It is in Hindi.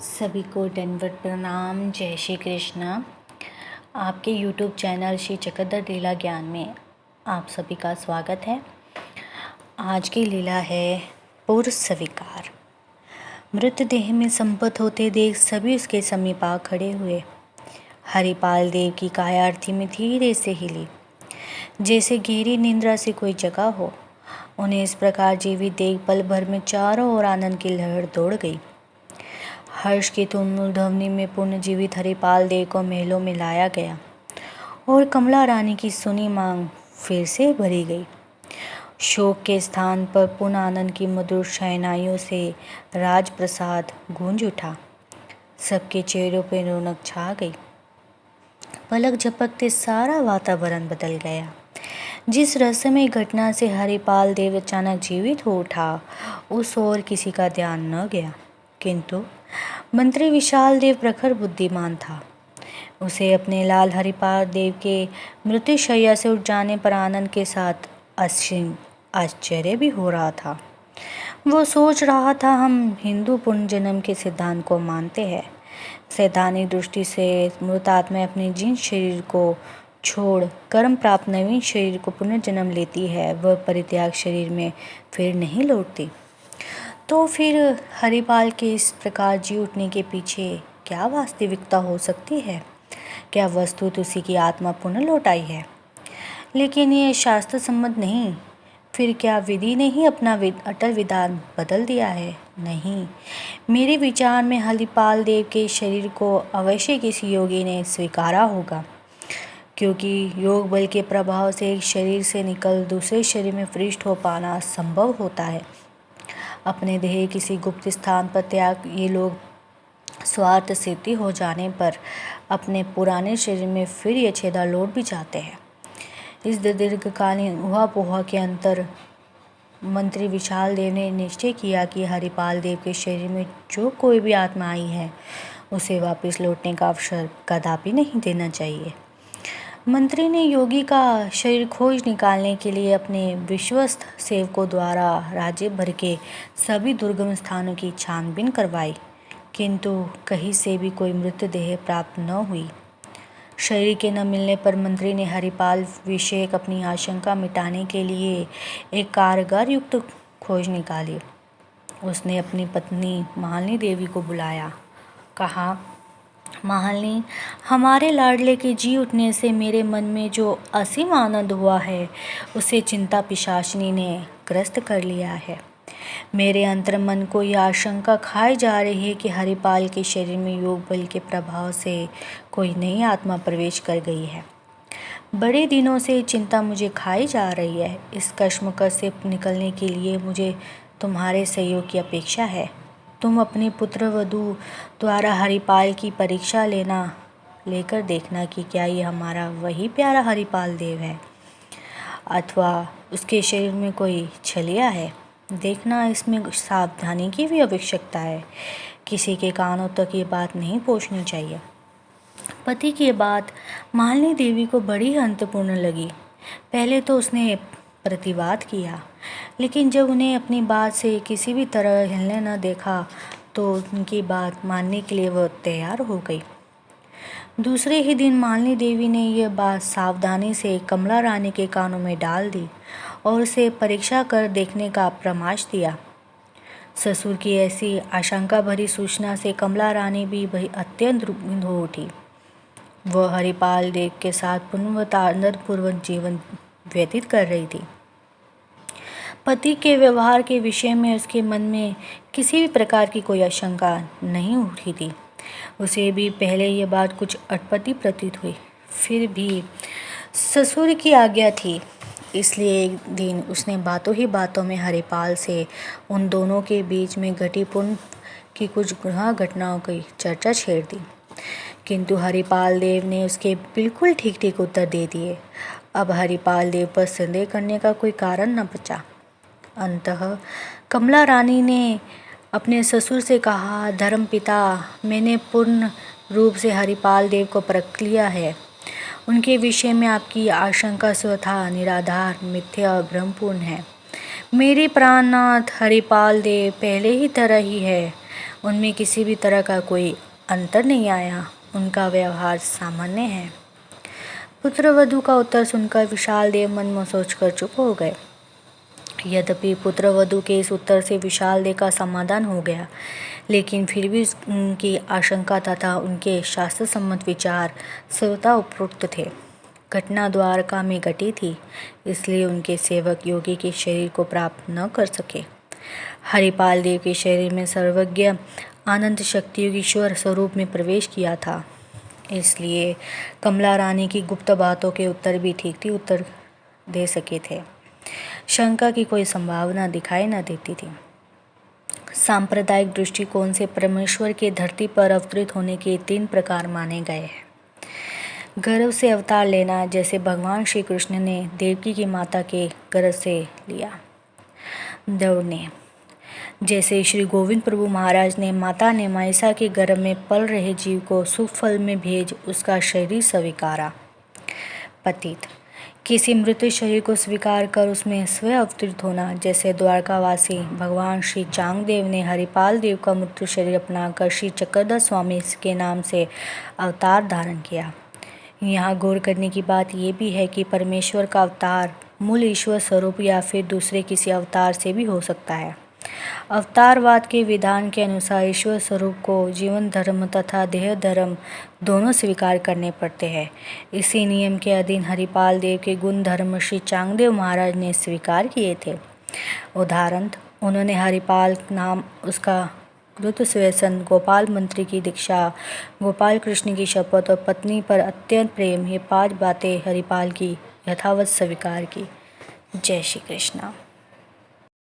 सभी को दंडवत प्रणाम। जय श्री कृष्ण। आपके YouTube चैनल श्री चक्रधर लीला ज्ञान में आप सभी का स्वागत है। आज की लीला है पूर्व स्वीकार। मृतदेह में संपत होते देख सभी उसके समीप आ खड़े हुए। हरिपाल देव की काया अर्थी में धीरे से हिली, जैसे गहरी निंद्रा से कोई जगा हो। उन्हें इस प्रकार जीवित देख पल भर में चारों ओर आनंद की लहर दौड़ गई। हर्ष की तुमुल ध्वनि में पुनर्जीवित हरिपाल देव को महलों में लाया गया और कमला रानी की सुनी मांग फिर से भरी गई। शोक के स्थान पर पुनः आनंद की मधुर शहनाइयों से राजप्रसाद गूंज उठा। सबके चेहरों पर रौनक छा गई। पलक झपकते सारा वातावरण बदल गया। जिस रहस्यमय घटना से हरिपाल देव अचानक जीवित हो उठा, उस ओर किसी का ध्यान न गया, किंतु मंत्री विशाल देव प्रखर बुद्धिमान था। उसे अपने लाल हरिपाल देव के मृत्युशैया से उठ जाने पर आनंद के साथ असीम आश्चर्य भी हो रहा था। वो सोच रहा था, हम हिंदू पुनर्जन्म के सिद्धांत को मानते हैं। सैद्धांतिक दृष्टि से मृत आत्मा अपने जिन शरीर को छोड़ कर्म प्राप्त नवीन शरीर को पुनर्जन्म लेती है, वह परित्याग शरीर में फिर नहीं लौटती। तो फिर हरिपाल के इस प्रकार जी उठने के पीछे क्या वास्तविकता हो सकती है? क्या वस्तुतः उसी की आत्मा पुनः लौट आई है? लेकिन ये शास्त्र सम्मत नहीं। फिर क्या विधि ने ही अपना अटल विधान बदल दिया है? नहीं, मेरे विचार में हरिपाल देव के शरीर को अवश्य किसी योगी ने स्वीकारा होगा, क्योंकि योग बल के प्रभाव से एक शरीर से निकल दूसरे शरीर में प्रविष्ट हो पाना संभव होता है। अपने देह किसी गुप्त स्थान पर त्याग ये लोग स्वार्थ सिद्धि हो जाने पर अपने पुराने शरीर में फिर यथेच्छा लौट भी जाते हैं। इस दीर्घकालीन ऊहापोह के अंतर मंत्री विशाल देव ने निश्चय किया कि हरिपाल देव के शरीर में जो कोई भी आत्मा आई है, उसे वापस लौटने का अवसर कदापि नहीं देना चाहिए। मंत्री ने योगी का शरीर खोज निकालने के लिए अपने विश्वस्त सेवकों द्वारा राज्य भर के सभी दुर्गम स्थानों की छानबीन करवाई, किंतु कहीं से भी कोई मृतदेह प्राप्त न हुई। शरीर के न मिलने पर मंत्री ने हरिपाल विषयक अपनी आशंका मिटाने के लिए एक कारगर युक्त खोज निकाली। उसने अपनी पत्नी मालिनी देवी को बुलाया। कहा, मालिनी, हमारे लाडले के जी उठने से मेरे मन में जो असीम आनंद हुआ है, उसे चिंता पिशाचिनी ने ग्रस्त कर लिया है। मेरे अंतर्मन को यह आशंका खाई जा रही है कि हरिपाल के शरीर में योग बल के प्रभाव से कोई नई आत्मा प्रवेश कर गई है। बड़े दिनों से चिंता मुझे खाई जा रही है। इस कश्मकश से निकलने के लिए मुझे तुम्हारे सहयोग की अपेक्षा है। तुम अपनी पुत्र वधू द्वारा हरिपाल की परीक्षा लेकर देखना कि क्या ये हमारा वही प्यारा हरिपाल देव है अथवा उसके शरीर में कोई छलिया है। देखना, इसमें सावधानी की भी आवश्यकता है। किसी के कानों तक ये बात नहीं पहुंचनी चाहिए। पति की बात मालिनी देवी को बड़ी अंतपूर्ण लगी। पहले तो उसने प्रतिवाद किया, लेकिन जब उन्हें अपनी बात से किसी भी तरह हिलने न देखा, तो उनकी बात मानने के लिए वह तैयार हो गई। दूसरे ही दिन मालिनी देवी ने यह बात सावधानी से कमला रानी के कानों में डाल दी और उसे परीक्षा कर देखने का परामर्श दिया। ससुर की ऐसी आशंका भरी सूचना से कमला रानी भी अत्यंत रुग्ण हो उठी। वह हरिपाल देव के साथ पुनर्वतानंदपूर्वक जीवन व्यतीत कर रही थी। पति के व्यवहार के विषय में उसके मन में किसी भी प्रकार की कोई आशंका नहीं उठी थी। उसे भी पहले ये बात कुछ अटपटी प्रतीत हुई, फिर भी ससुर की आज्ञा थी, इसलिए एक दिन उसने बातों ही बातों में हरिपाल से उन दोनों के बीच में घटी पुण्य की कुछ घटनाओं की चर्चा छेड़ दी, किंतु हरिपाल देव ने उसके बिल्कुल ठीक ठीक उत्तर दे दिए। अब हरिपाल देव पर संदेह करने का कोई कारण न बचा। अंततः कमला रानी ने अपने ससुर से कहा, धर्मपिता, मैंने पूर्ण रूप से हरिपाल देव को परख लिया है। उनके विषय में आपकी आशंका स्वतः निराधार, मिथ्या और भ्रमपूर्ण है। मेरे प्राणनाथ हरिपाल देव पहले ही तरह ही है। उनमें किसी भी तरह का कोई अंतर नहीं आया, उनका व्यवहार सामान्य है। पुत्रवधू का उत्तर सुनकर विशाल देव मन में सोचकर चुप हो गए। यद्यपि पुत्रवधू के इस उत्तर से विशाल देव का समाधान हो गया, लेकिन फिर भी उनकी आशंका तथा उनके शास्त्र सम्मत विचार सर्वथा उपरोक्त थे। घटना द्वारका में घटी थी, इसलिए उनके सेवक योगी के शरीर को प्राप्त न कर सके। हरिपाल देव के शरीर में सर्वज्ञ आनंद शक्तियों की ईश्वर स्वरूप में प्रवेश किया था, इसलिए कमला रानी की गुप्त बातों के उत्तर भी ठीक उत्तर दे सके थे। शंका की कोई संभावना दिखाई न देती थी। सांप्रदायिक दृष्टिकोण से परमेश्वर के धरती पर अवतरित होने के 3 प्रकार माने गए हैं। गर्भ से अवतार लेना, जैसे भगवान श्री कृष्ण ने देवकी की माता के गर्भ से लिया। दौड़ने, जैसे श्री गोविंद प्रभु महाराज ने माता ने मायसा के गर्भ में पल रहे जीव को सुख फल में भेज उसका शरीर स्वीकारा। पतित, किसी मृत शरीर को स्वीकार कर उसमें स्वयं अवतरित होना, जैसे द्वारकावासी भगवान श्री चांगदेव ने हरिपाल देव का मृत्यु शरीर अपनाकर श्री चक्रधर स्वामी के नाम से अवतार धारण किया। यहाँ गौर करने की बात यह भी है कि परमेश्वर का अवतार मूल ईश्वर स्वरूप या फिर दूसरे किसी अवतार से भी हो सकता है। अवतारवाद के विधान के अनुसार ईश्वर स्वरूप को जीवन धर्म तथा देह धर्म दोनों स्वीकार करने पड़ते हैं। इसी नियम के अधीन हरिपाल देव के गुण धर्म श्री चांगदेव महाराज ने स्वीकार किए थे। उदाहरण, उन्होंने हरिपाल नाम, उसका ऋतुस्वेसन, गोपाल मंत्री की दीक्षा, गोपाल कृष्ण की शपथ और पत्नी पर अत्यंत प्रेम, ये 5 बातें हरिपाल की यथावत स्वीकार की। जय श्री कृष्ण।